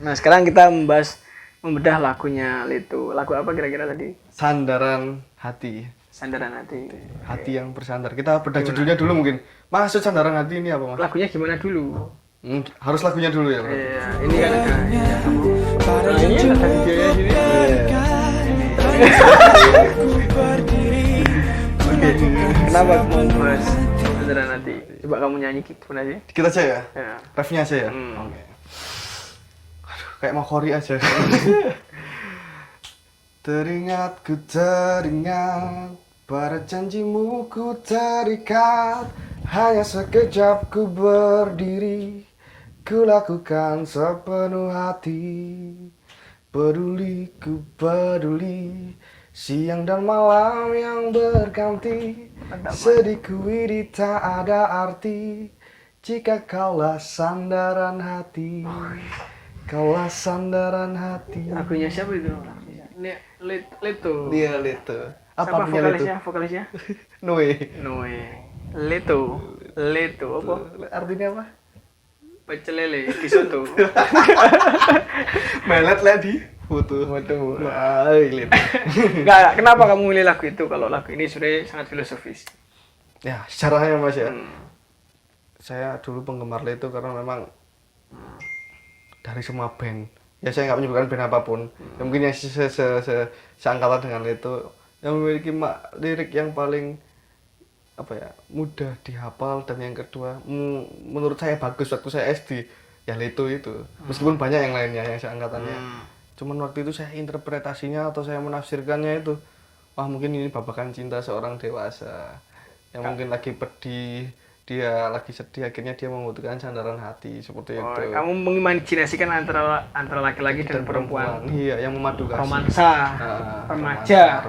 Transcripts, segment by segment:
Nah, sekarang kita membedah lagunya Leto. Lagu apa kira-kira tadi? Sandaran Hati. Sandaran Hati. Hati yang bersandar. Kita bedah judulnya dulu mungkin. Maksud Sandaran Hati ini apa, Mas? Lagunya gimana dulu? Harus lagunya dulu ya, Mas? Iya, ini kan ada. Nah, ini ada videonya sini. Oke, kenapa mau bahas Sandaran Hati? Coba kamu nyanyi gitu aja. Dikit aja ya? Ya. Refnya aja ya? Oke. Aduh, kayak mau kori aja. Teringat pada janjimu ku terikat. Hanya sekejap ku berdiri, ku lakukan sepenuh hati. Peduli ku peduli, siang dan malam yang berganti. Sedihku ini tak ada arti, jika kaulah sandaran hati. Kaulah sandaran hati. Lagunya siapa itu? Leto. Dia Leto. Apa punya vokalisnya? Vokalisnya? Noe. Noe. Leto. Leto apa? Artinya apa? Pecel lele di soto. Melet lah di foto. Wah, Leto. Enggak, kenapa kamu milih lagu itu kalau lagu ini sudah sangat filosofis? Ya, sejarahnya Mas ya. Saya dulu penggemar Leto karena memang dari semua band, ya saya nggak menyebutkan band apapun, yang mungkin yang seangkatan dengan Leto, yang memiliki lirik yang paling apa ya, mudah dihafal, dan yang kedua menurut saya bagus waktu saya SD, ya Leto itu. Meskipun banyak yang lainnya yang seangkatannya, cuman waktu itu saya interpretasinya atau saya menafsirkannya itu, wah mungkin ini babakan cinta seorang dewasa yang mungkin lagi pedih, dia lagi sedih, akhirnya dia membutuhkan sandaran hati seperti itu. Kamu mengimajinasikan antara laki-laki dan perempuan. Iya, yang memadukan romansa, remaja.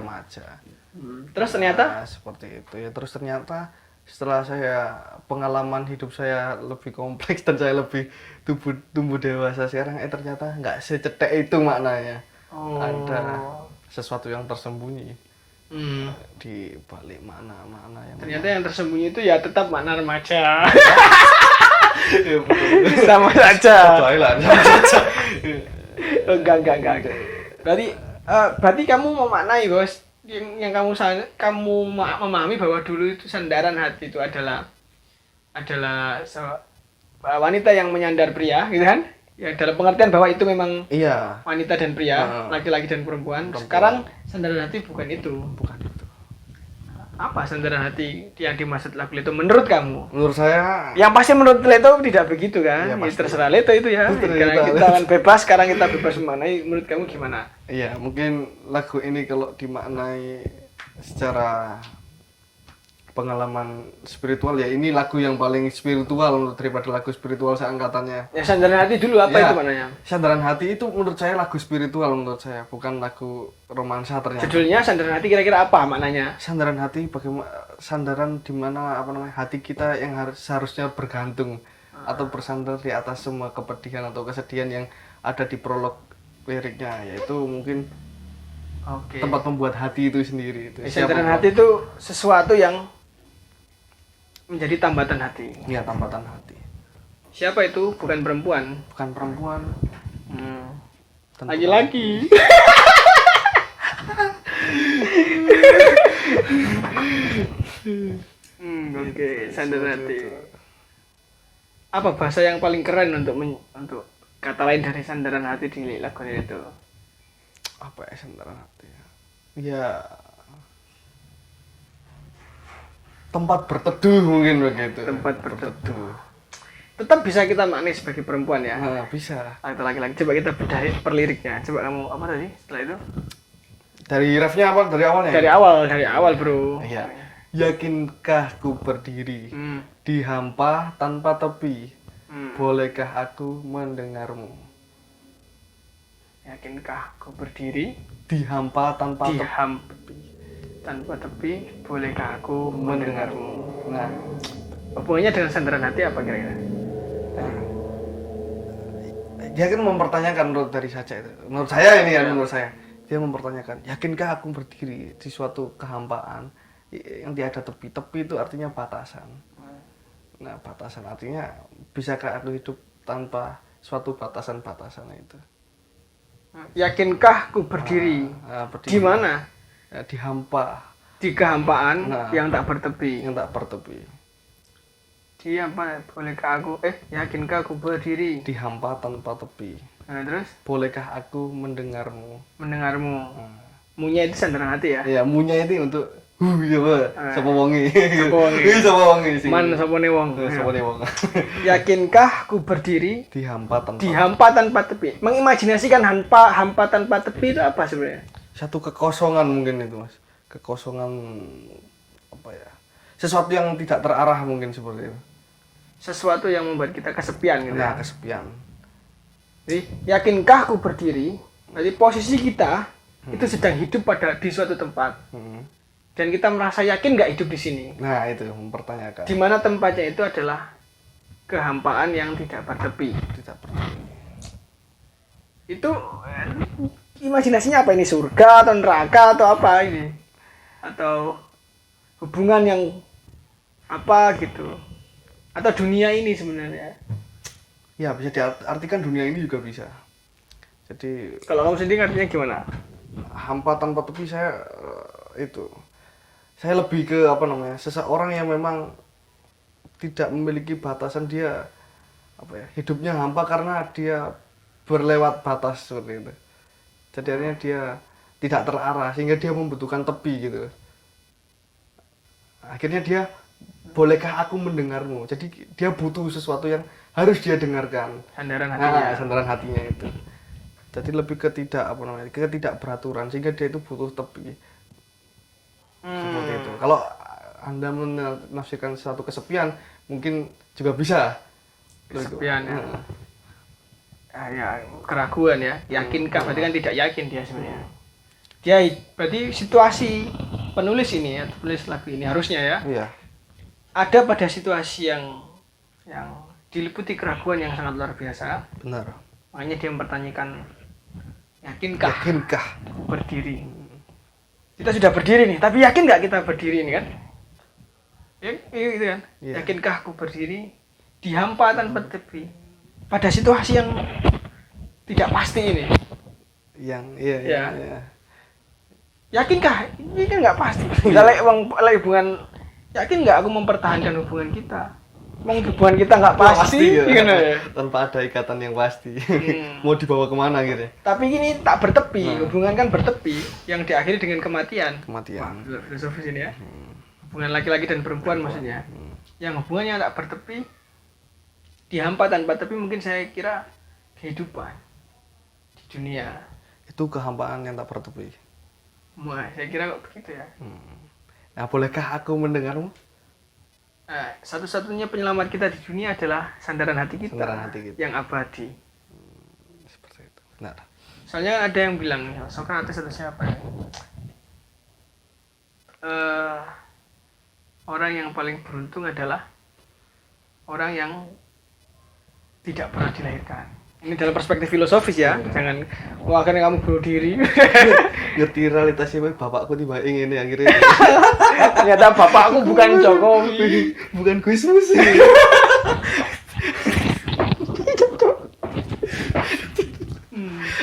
Terus ternyata seperti itu ya. Terus ternyata setelah saya pengalaman hidup saya lebih kompleks dan saya lebih tumbuh dewasa sekarang, ternyata nggak secetek itu maknanya. Ada sesuatu yang tersembunyi di balik makna-makna yang ternyata yang tersembunyi itu ya tetap makna remaja. Sama saja. Enggak. Berarti kamu memaknai, Bos, yang kamu memahami bahwa dulu itu sandaran hati itu adalah wanita yang menyandar pria, gitu kan? Ya, dalam pengertian bahwa itu memang iya, wanita dan pria, laki-laki dan perempuan. Sekarang sandaran hati bukan itu. Apa sandaran hati yang dimaksud lagu Leto menurut kamu? Menurut saya, yang pasti menurut Leto tidak begitu kan? Ya, terserah Leto itu ya. Karena kita kan bebas, sekarang kita bebas memaknai. Menurut kamu gimana? Iya, mungkin lagu ini kalau dimaknai secara pengalaman spiritual, ya ini lagu yang paling spiritual daripada lagu spiritual seangkatannya. Ya, sandaran hati dulu apa ya, itu maknanya? Sandaran hati itu menurut saya lagu spiritual, menurut saya bukan lagu romansa ternyata. Judulnya sandaran hati kira-kira apa maknanya? Sandaran hati bagaimana, sandaran di mana hati kita yang seharusnya bergantung atau bersandar di atas semua kepedihan atau kesedihan yang ada di prolog liriknya, yaitu mungkin tempat membuat hati itu sendiri. Sandaran hati itu sesuatu yang menjadi tambatan hati. Iya, tambatan hati. Siapa itu? Bukan perempuan. Bukan perempuan. Lagi-lagi. Oke, sandaran hati. Apa bahasa yang paling keren untuk kata lain dari sandaran hati di lagu itu? Apa ya sandaran hati? Ya, tempat berteduh mungkin begitu. Tempat berteduh. Tetap bisa kita maknai sebagai perempuan ya. Bisa. Atau laki-laki. Coba kita bedahi per liriknya. Coba kamu apa tadi setelah itu? Dari refnya apa? Dari awalnya? Dari awal bro. Iya. Yakinkah ku berdiri di hampa tanpa tepi? Bolehkah aku mendengarmu? Yakinkah ku berdiri di hampa tanpa tepi, bolehkah aku mendengarmu? Nah, hubungannya dengan sandaran hati apa kira-kira? Dia kan mempertanyakan menurut saya dia mempertanyakan, yakinkah aku berdiri di suatu kehampaan yang tiada tepi? Tepi itu artinya batasan. Nah, batasan artinya bisakah aku hidup tanpa suatu batasan-batasan itu. Yakinkah ku berdiri? Berdiri. Di mana? Ya, di hampa. Di kehampaan yang tak bertepi. Yang tak bertepi. Di apa? Bolehkah aku yakinkah aku berdiri? Di hampa tanpa tepi. Nah, terus? Bolehkah aku mendengarmu? Mendengarmu. Munya itu sandaran hati ya? Iya, munya itu untuk coba sapa wonge. Sapa wonge. Sapa wonge sih. Man sapane wong. Sapane wong. Yakinkah ku berdiri Di hampa tanpa tepi? Mengimajinasikan hampa tanpa tepi itu apa sebenarnya? Satu kekosongan mungkin itu, Mas. Kekosongan apa ya? Sesuatu yang tidak terarah mungkin seperti itu. Sesuatu yang membuat kita kesepian gitu. Nah, ya? kesepian. Jadi, yakinkah ku berdiri? Berarti posisi kita itu sedang hidup di suatu tempat. Dan kita merasa yakin nggak hidup di sini. Nah, itu mempertanyakan. Di mana tempatnya itu adalah kehampaan yang tidak bertepi. Tidak bertepi. Itu imajinasinya apa ini? Surga atau neraka atau apa ini? Atau hubungan yang apa gitu? Atau dunia ini sebenarnya? Ya, bisa diartikan dunia ini juga bisa. Jadi kalau kamu sendiri artinya gimana? Hampa tanpa tepi saya lebih ke apa namanya, seseorang yang memang tidak memiliki batasan, dia apa ya, hidupnya hampa karena dia berlewat batas seperti itu. Jadi akhirnya dia tidak terarah sehingga dia membutuhkan tepi gitu. Akhirnya dia, bolehkah aku mendengarmu? Jadi dia butuh sesuatu yang harus dia dengarkan. Sandaran hatinya. Sandaran hatinya itu. Jadi lebih ke ketidakberaturan sehingga dia itu butuh tepi. Seperti itu. Kalau Anda menafsirkan suatu kesepian, mungkin juga bisa. Kesepian ya. Ya, keraguan ya. Yakinkah? Berarti kan tidak yakin dia sebenarnya. Dia berarti situasi penulis ini ya, penulis lagu ini harusnya ya. Iya. Ada pada situasi yang diliputi keraguan yang sangat luar biasa. Benar. Makanya dia mempertanyakan, yakinkah berdiri? Kita sudah berdiri nih, tapi yakin nggak kita berdiri ini kan? Ya, itu kan. Yeah. Yakinkah aku berdiri di hampa tanpa tepi pada situasi yang tidak pasti ini? Iya. Yakinkah? Ini kan nggak pasti. Kita lagi hubungan, yakin nggak aku mempertahankan hubungan kita? Hubungan kita nggak pasti ya. Ya? Tanpa ada ikatan yang pasti. Mau dibawa kemana gitu. Tapi ini tak bertepi, hubungan kan bertepi yang diakhiri dengan kematian. Wah, filosofis ini ya. Hubungan laki-laki dan perempuan maksudnya. Yang hubungannya tak bertepi, di hampa tanpa tepi, mungkin saya kira kehidupan di dunia. Itu kehampaan yang tak bertepi. Wah, saya kira kok begitu ya. Nah, bolehkah aku mendengarmu? Satu-satunya penyelamat kita di dunia adalah sandaran hati kita, yang abadi. Seperti itu. Benar. Soalnya ada yang bilang, Sokrates atau siapa ya? Orang yang paling beruntung adalah orang yang tidak pernah dilahirkan. Ini dalam perspektif filosofis ya. Jangan akhirnya kamu bunuh diri. Ngerti realitasnya, bapakku tiba ini akhirnya. Ternyata bapakku bukan Jokowi, bukan Gusmus.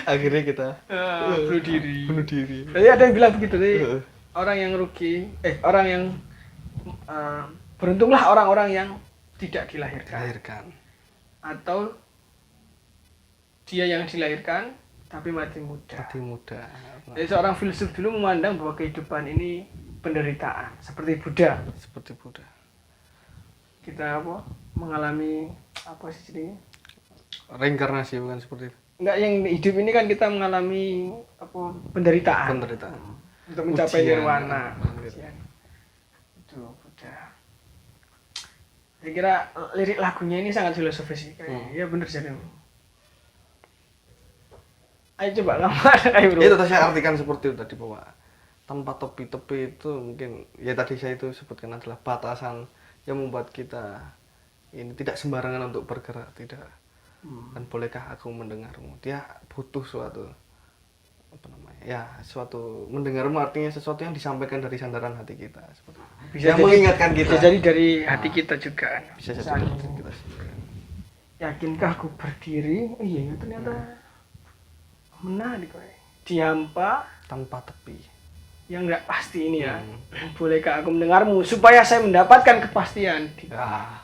Akhirnya kita bunuh diri. Jadi ada yang bilang begitu tadi. Orang yang rugi, orang yang beruntunglah orang-orang yang tidak dilahirkan. Atau dia yang dilahirkan tapi mati muda. Jadi seorang filsuf dulu memandang bahwa kehidupan ini penderitaan, seperti Buddha. Kita mengalami apa sih ini? Reinkarnasi bukan seperti itu. Enggak, yang hidup ini kan kita mengalami penderitaan. Untuk mencapai nirwana. Itu Buddha. Saya kira lirik lagunya ini sangat filosofis. Iya benar sih. Ayo coba kamu. Itu saya artikan seperti itu tadi, bahwa tanpa tepi itu mungkin ya tadi saya itu sebutkan adalah batasan yang membuat kita ini tidak sembarangan untuk bergerak, tidak. Dan bolehkah aku mendengarmu? Dia butuh suatu suatu mendengarmu, artinya sesuatu yang disampaikan dari sandaran hati kita, seperti itu. Bisa mengingatkan kita. Bisa jadi dari hati kita juga. Bisa jadi dari hati kita. Yakinkah aku berdiri? Iya, ternyata menarik. Dihampa tanpa tepi. Yang nggak pasti ini ya. Bolehkah aku mendengarmu supaya saya mendapatkan kepastian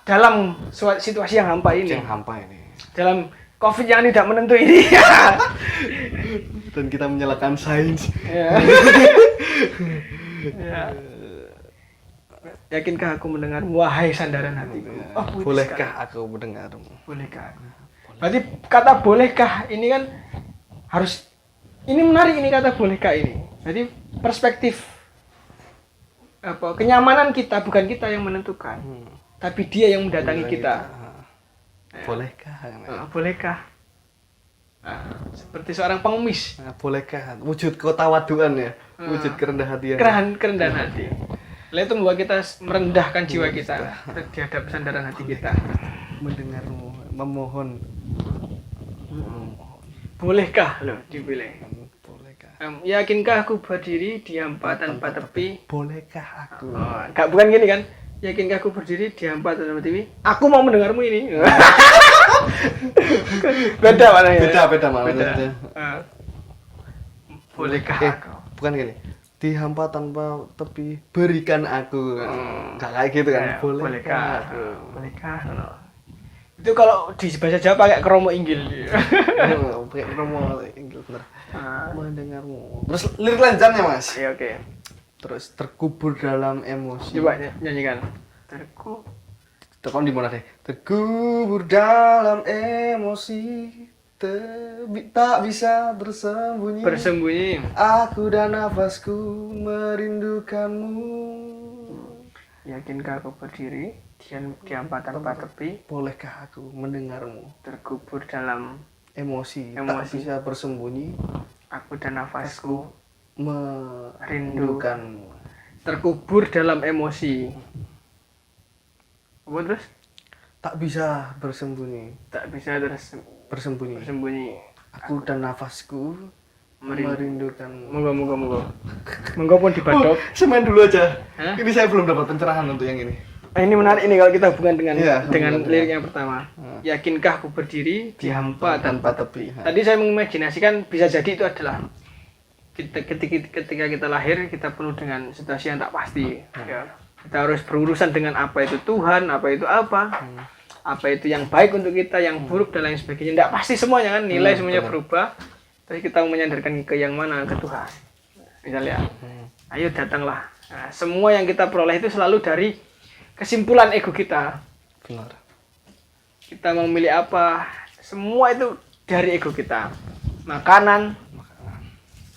dalam situasi yang hampa ini. Yang hampa ini. Dalam COVID yang tidak menentu ini. Dan kita menyalakan sains. Ya. Ya. Yakinkah aku mendengarmu, wahai sandaran hatiku? Bolehkah aku mendengarmu? Bolehkah? Berarti kata bolehkah ini kan harus, ini menarik ini kata bolehkah ini. Jadi perspektif kenyamanan kita, bukan kita yang menentukan, tapi dia yang mendatangi kita. Bolehkah? Bolehkah? Seperti seorang pengemis. Bolehkah? Wujud ketawaduan ya, wujud kerendahan hati. Kerendahan hati. Lalu itu membuat kita merendahkan jiwa kita di hadapan sandaran hati kita. Mendengarmu, memohon. Bolehkah lo dipilih? Bolehkah? Yakinkah aku berdiri di hampa tanpa tepi? Bolehkah aku? Bukan gini kan? Yakinkah aku berdiri di hampa tanpa tepi? Aku mau mendengarmu ini. Beda maknanya. Beda maknanya. Bolehkah aku? Bukan gini. Di hampa tanpa tepi, berikan aku. Enggak kayak gitu kan. Bolehkah aku? Bolehkah? Itu kalau di bahasa Jawa pakai kromo inggil. Pakai kromo inggil bener. Mendengarmu. Terus lirik lanjutannya, Mas. Iya, oke. Terus terkubur dalam emosi. Coba nyanyikan. Tekan di mana deh? Terkubur dalam emosi, tak bisa bersembunyi. Aku dan nafasku merindukanmu. Yakinkah aku berdiri di hampa tanpa tepi? Bolehkah aku mendengarmu? Terkubur dalam emosi, tak bisa bersembunyi. Aku dan nafasku merindukanmu. Terkubur dalam emosi. Apa terus? Tak bisa bersembunyi. Tak bisa bersembunyi. Aku dan nafasku merindukanmu. Moga pun dibadok. Semen dulu aja. Ini saya belum dapat pencerahan untuk yang ini. Ini menarik ini kalau kita hubungkan dengan lirik yang pertama. Yakinkah aku berdiri di hampa tanpa tepi. Tadi saya mengimajinasikan bisa jadi itu adalah ketika kita lahir, kita penuh dengan situasi yang tak pasti. Ya. Kita harus berurusan dengan apa itu Tuhan, apa itu apa itu yang baik untuk kita, yang buruk dan lain sebagainya. Tidak pasti semuanya kan, nilai semuanya berubah. Tapi kita mau menyandarkan ke yang mana? Ke Tuhan. Misalnya, ayo datanglah. Nah, semua yang kita peroleh itu selalu dari kesimpulan ego kita. Benar. Kita mau memilih apa, semua itu dari ego kita. Makanan,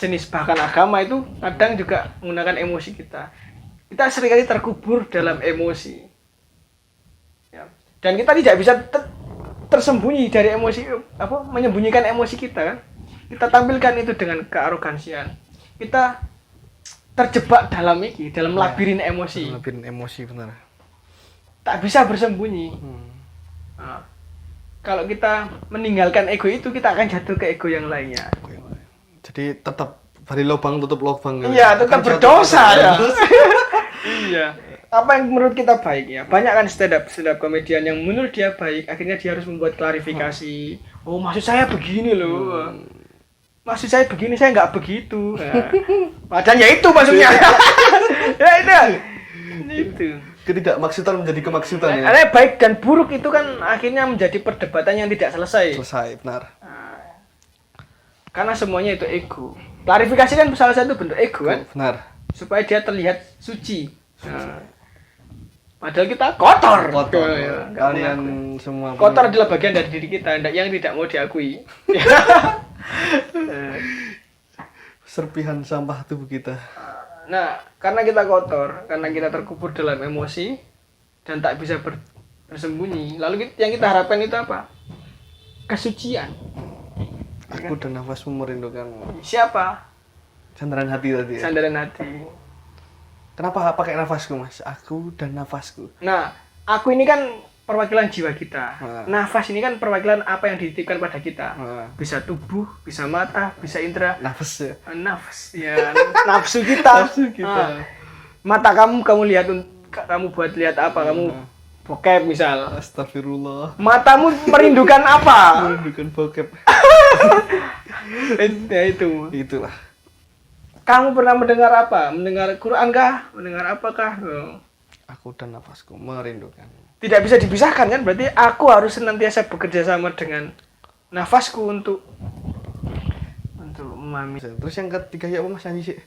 jenis bahkan agama itu kadang juga menggunakan emosi kita. Kita seringkali terkubur dalam emosi. Ya. Dan kita tidak bisa tersembunyi dari emosi, menyembunyikan emosi kita kan. Kita tampilkan itu dengan kearogansian. Kita terjebak dalam labirin emosi. Labirin emosi benar. Tak bisa bersembunyi. Nah, kalau kita meninggalkan ego itu, kita akan jatuh ke ego yang lainnya. Jadi tetap dari lubang tutup lubang. Iya, tetap berdosa ya. Iya. Apa yang menurut kita baik ya? Banyak kan stand up komedian yang menurut dia baik, akhirnya dia harus membuat klarifikasi. Oh, maksud saya begini loh. Maksud saya begini, saya nggak begitu. Nah, padahal ya itu maksudnya. Ya itu. Ketidakmaksudan menjadi kemaksudan ya. Karena baik dan buruk itu kan akhirnya menjadi perdebatan yang tidak selesai. Benar. Nah, karena semuanya itu ego. Klarifikasi kan salah satu bentuk ego kan. Benar. Supaya dia terlihat suci. Nah, padahal kita kotor. Kalian semua kotor adalah bagian dari diri kita yang tidak mau diakui. Serpihan sampah tubuh kita. Nah, karena kita kotor, karena kita terkubur dalam emosi dan tak bisa bersembunyi, lalu yang kita harapkan itu apa? Kesucian. Aku dan nafasmu merindukanmu. Siapa? Sandaran hati tadi ya? Sandaran hati. Kenapa pakai nafasku, Mas? Aku dan nafasku. Nah, aku ini kan perwakilan jiwa kita. Nafas ini kan perwakilan apa yang dititipkan pada kita. Bisa tubuh, bisa mata, bisa indera. Nafas ya? Nafas, ya. Nafsu kita. Mata kamu lihat, kamu buat lihat apa? Kamu bokep misal. Astagfirullah. Matamu merindukan apa? Merindukan bokep. Ya itu. Itulah. Kamu pernah mendengar apa? Mendengar Quran kah? Mendengar apakah? Oh. Aku dan nafasku merindukan. Tidak bisa dipisahkan kan? Berarti aku harus senantiasa bekerja sama dengan nafasku untuk memahami. Terus yang ketiga ya apa Mas Anji sih?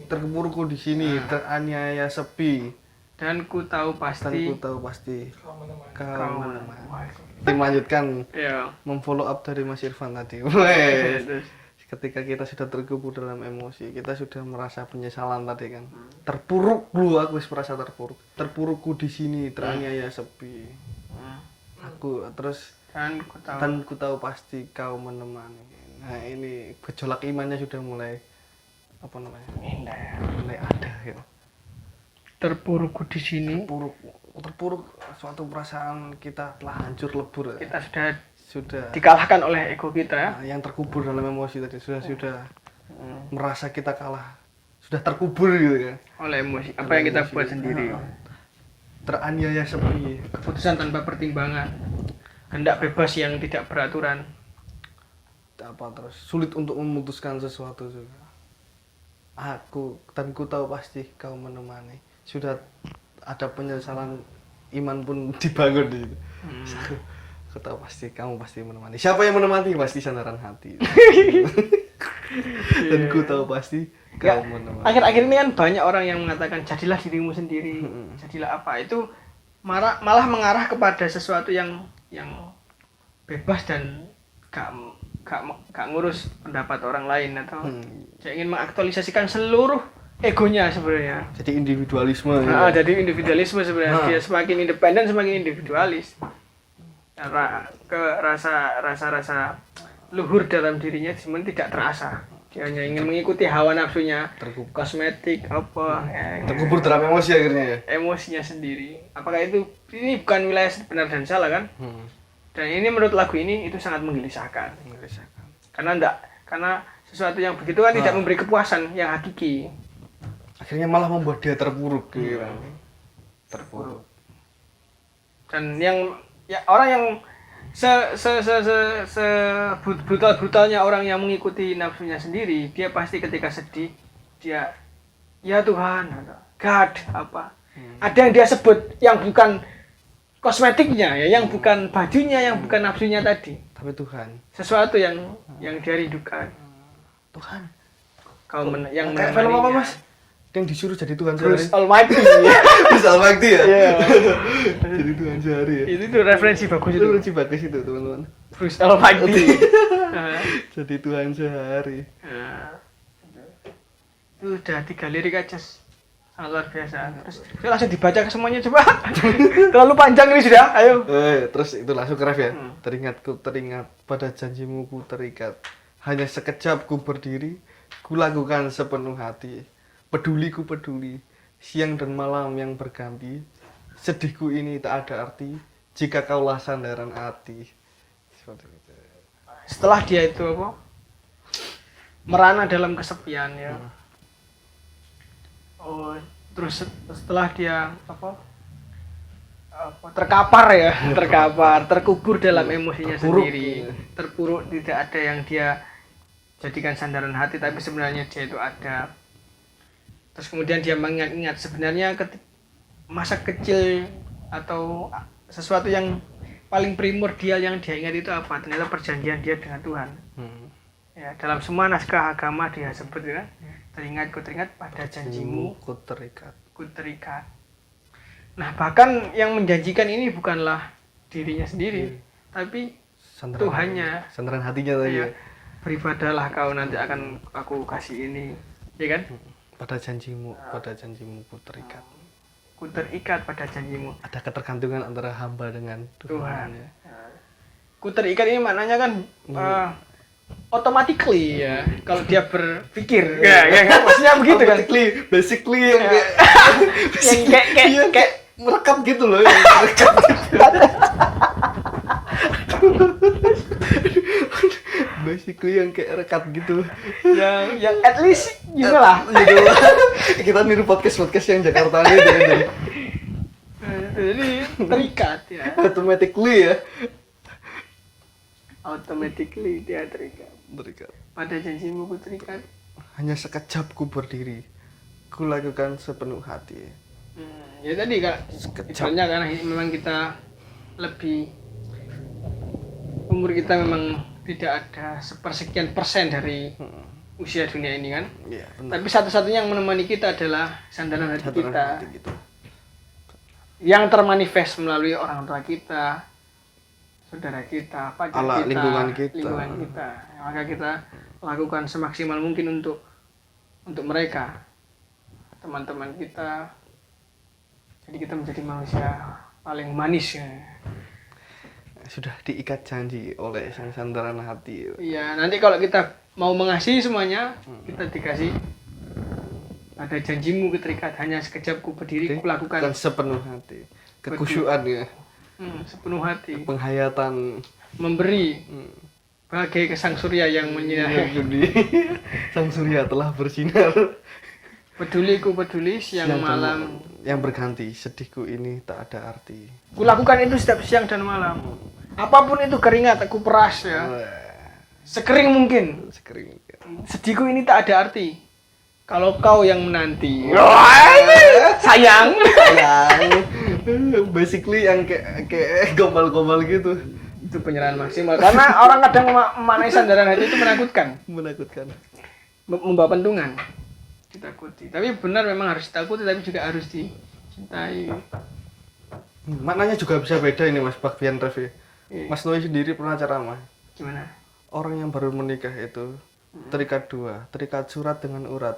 Terkepurku di sini, teraniaya sepi. Dan ku tahu pasti Kau menemani. Melanjutkan ya. memfollow up dari Mas Irfan tadi. Ketika kita sudah terkubur dalam emosi, kita sudah merasa penyesalan tadi kan. Terpuruk dulu, aku merasa terpuruk. Terpurukku di sini, teraniaya sepi. Aku terus dan ku tahu pasti kau menemani. Nah ini gejolak imannya sudah mulai apa namanya? Mulai ada ya. Terpurukku di sini. Terpuruk suatu perasaan kita telah hancur lebur. Kita sudah sudah dikalahkan oleh ego kita. Yang terkubur dalam emosi tadi sudah merasa kita kalah, sudah terkubur gitu kan oleh emosi apa yang kita buat sendiri, teraniaya sepi, keputusan tanpa pertimbangan, kehendak bebas yang tidak beraturan, terus sulit untuk memutuskan sesuatu juga. Aku tahu pasti kau menemani, sudah ada penyesalan, iman pun dibangun di situ. Aku tahu pasti kamu pasti menemani. Siapa yang menemani? Pasti sandaran hati. Dan ku tahu pasti kau menemani. Akhir-akhir ini kan banyak orang yang mengatakan jadilah dirimu sendiri, jadilah apa itu malah mengarah kepada sesuatu yang bebas dan gak ngurus pendapat orang lain atau ingin mengaktualisasikan seluruh egonya sebenarnya. Jadi individualisme. Jadi individualisme sebenarnya. Dia semakin independen semakin individualis. Rasa luhur dalam dirinya sebenarnya tidak terasa. Dia hanya ingin mengikuti hawa nafsunya, kosmetik apa, terkubur dalam emosi akhirnya ya. Emosinya sendiri. Apakah ini bukan wilayah benar dan salah kan? Dan ini menurut lagu ini itu sangat menggelisahkan. Karena sesuatu yang begitu kan tidak memberi kepuasan yang hakiki. Akhirnya malah membuat dia terpuruk gitu. Terpuruk. Dan orang yang brutalnya orang yang mengikuti nafsunya sendiri, dia pasti ketika sedih dia ya Tuhan, God apa. Ada yang dia sebut yang bukan kosmetiknya ya, yang bukan bajunya, yang bukan nafsunya tadi. Tapi Tuhan. Sesuatu yang dia rindukan. Tuhan. Yang kayak film apa Mas? Yang disuruh jadi Tuhan sehari. Bruce Almighty. Bruce Almighty ya? Iya. Jadi Tuhan sehari ya? Itu referensi bagus itu. Referensi bagus itu teman-teman. Bruce Almighty. Jadi Tuhan sehari. Itu udah 3 lirik aja. Sangat luar biasa. Terus langsung dibaca ke semuanya coba. Terlalu panjang ini sudah. Ayo. Terus itu langsung ke ref ya. Teringat pada janjimu ku terikat. Hanya sekejap ku berdiri, ku lakukan sepenuh hati. Peduli, siang dan malam yang berganti. Sedihku ini tak ada arti jika kaulah sandaran hati. Seperti itu. Setelah dia itu apa? Merana dalam kesepian ya. Terus setelah dia terkapar, terkubur dalam emosinya sendiri, terpuruk, tidak ada yang dia jadikan sandaran hati, tapi sebenarnya dia itu ada. Terus kemudian dia mengingat-ingat sebenarnya masa kecil atau sesuatu yang paling primordial yang dia ingat itu apa? Ternyata perjanjian dia dengan Tuhan. Ya, dalam semua naskah agama dia sebut kan, ku teringat pada janjimu ku terikat. Nah, bahkan yang menjanjikan ini bukanlah dirinya sendiri, tapi Tuhannya. Sandaran hatinya tadi. Ya, beribadahlah kau nanti akan aku kasih ini, ya kan? Pada janjimu ku terikat. Ku terikat pada janjimu. Ada ketergantungan antara hamba dengan Tuhan. Ya. Ku terikat ini maknanya kan automatically ya. Kalau dia berpikir, ya maksudnya begitu kan? Basically yang kayak merekam gitu loh. Basically yang kayak rekat gitu. Yang at least gitu lah. Kita niru podcast yang Jakarta gitu. Jadi terikat ya. Automatically dia terikat. Pada janjimu ku terikat. Hanya sekejap ku berdiri, ku lakukan sepenuh hati. Ya tadi kak, soalnya karena memang kita lebih umur kita memang tidak ada sepersekian persen dari usia dunia ini kan. Iya, benar. Tapi satu-satunya yang menemani kita adalah sandaran hati kita. Gitu. Yang termanifest melalui orang tua kita, saudara kita, pacar kita, lingkungan kita. Maka kita lakukan semaksimal mungkin untuk mereka, teman-teman kita. Jadi kita menjadi manusia paling manis ya. Sudah diikat janji oleh sang sandaran hati. Iya, nanti kalau kita mau mengasihi semuanya, kita dikasih ada janjimu keterikat, hanya sekejap ku berdiri, ku lakukan sepenuh hati. Kekusyuan ya. Sepenuh hati. Penghayatan memberi bagai ke sang surya yang menyinari. Sang surya telah bersinar. Peduli siang malam. Yang berganti, sedihku ini tak ada arti. Ku lakukan itu setiap siang dan malam. Apapun itu keringat, aku peras ya. Sekering mungkin. Sedihku ini tak ada arti. Kalau kau yang menanti. Sayang. Basically yang kayak gombal-gombal gitu. Itu penyerahan maksimal. Karena orang kadang memaknai sandaran hati itu menakutkan. Membawa pentungan. Ditakuti. Tapi benar memang harus ditakuti, tapi juga harus dicintai. Maknanya juga bisa beda ini Mas Bakbian Revi. Mas Noi sendiri pernah ceramah. Gimana? Orang yang baru menikah itu terikat dua, terikat surat dengan urat.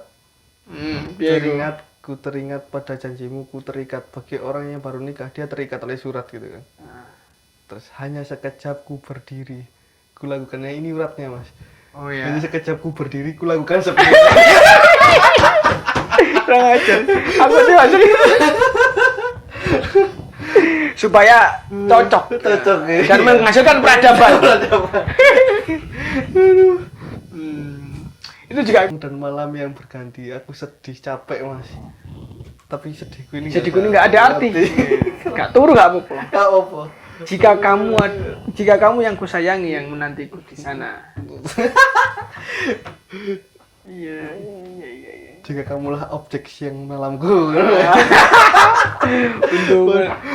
Ku teringat pada janjimu, ku terikat. Bagi orang yang baru nikah, dia terikat oleh surat gitu kan. Terus hanya sekejap ku berdiri, ku lakukannya, ini uratnya Mas. Oh iya. Hanya sekejap ku berdiri, ku lakukan seperti kurang ajar. Aku tuh aja supaya cocok ya. Dan menghasilkan peradaban. Itu juga. Dan malam yang berganti, aku sedih, capek Mas. Tapi sedihku ini nggak ada arti. Nggak turu nggak apa-apa. Jika kamu yang kusayangi yang menantiku di sana. Iya. Jika kamulah objek siang malamku.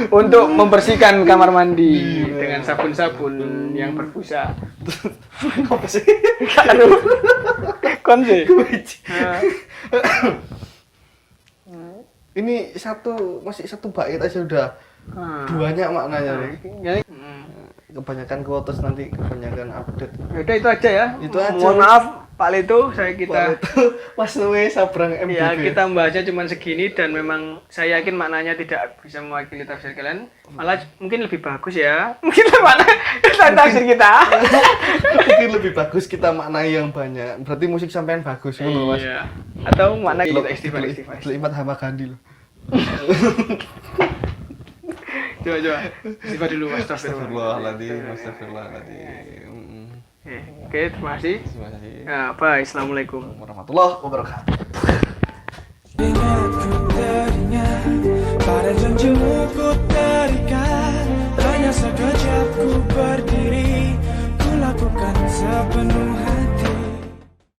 untuk membersihkan kamar mandi dengan sabun-sabun yang berbusa. Apa sih? Konse. Ini masih satu bait aja udah banyak maknanya. Kebanyakan quotes nanti, kebanyakan update. Udah itu aja ya. Itu aja. Mohon maaf Pak Leto, Mas Noe Sabrang MBB. Ya, kita membahasnya cuma segini dan memang saya yakin maknanya tidak bisa mewakili tafsir kalian. Malah mungkin lebih bagus ya. Mungkin mana tafsir kita. Mungkin lebih bagus kita maknai yang banyak. Berarti musik sampean bagus loh, Mas. Iya. Atau makna kita istighfar. Imad Hama Gandhi loh. Coba. Istighfar dulu, Astagfirullahaladzim. Oke, terima kasih. Ya, bye. Assalamualaikum warahmatullahi wabarakatuh. Ingatku teringat pada janjimu ku terikat. Hanya sekejap ku berdiri, ku lakukan sepenuh hati.